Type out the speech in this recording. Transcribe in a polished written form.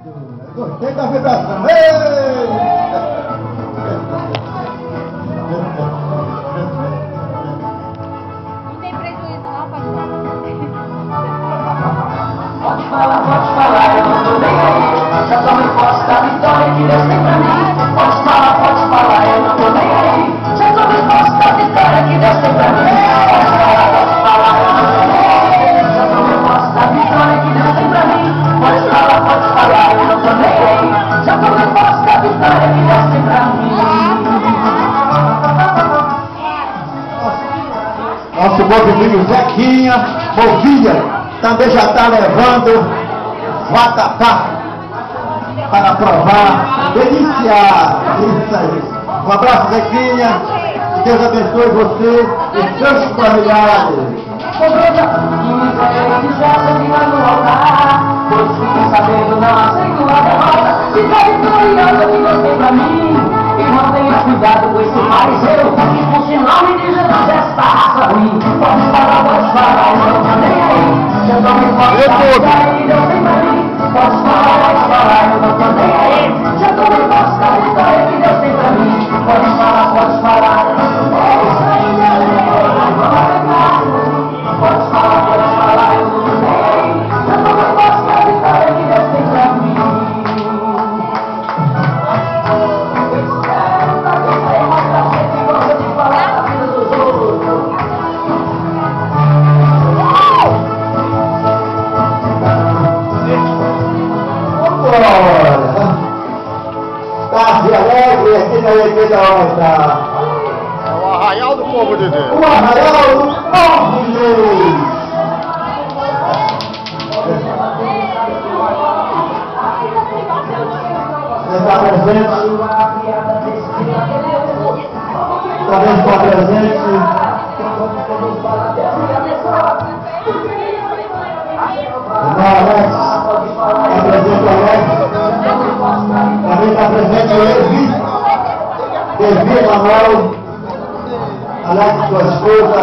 Gostei da vibração. Ei! Não tem prejuízo não, pastor? Pode falar, eu não tô nem aí. Já tomei posse da vitória que Deus tem pra mim. Pode falar, eu não tô nem aí. Já tomei posse da vitória que Deus tem pra mim. Pode falar, eu não tô nem aí. Já tomei posse da vitória que Deus tem pra mim. Pode falar, eu não tô nem aí. Já tomei posse da vitória que Deus tem pra mim. Nosso movimento Zequinha, Movilha, também já está levando vatapá para provar, deliciar. Isso aí. Um abraço, Zequinha. Que Deus abençoe você e seus familiares. Todos fiquem sabendo, não aceito a derrota. Fica vitoriosa que Deus tem pra mim. Irmão, tenha cuidado com esse fariseu, que por sinal me diz esta raça ruim. Pode falar, eu não tô nem aí. Já tô me posso e Deus tem pra mim. Pode falar, eu não tô nem aí. Já tô me posso da vitória que Deus tem pra mim. Pode falar, eu não tô nem aí. Pode falar, eu não tô nem aí. Já tô me posso da vitória que Deus tem pra mim. Tarde alegre aqui na Igreja Horta. É o arraial do povo de Deus. O arraial do povo de Deus. Está presente. Também está presente. Irmão Alex. Está presente Alex. Também está presente o Levi Manuel, Alex, sua esposa.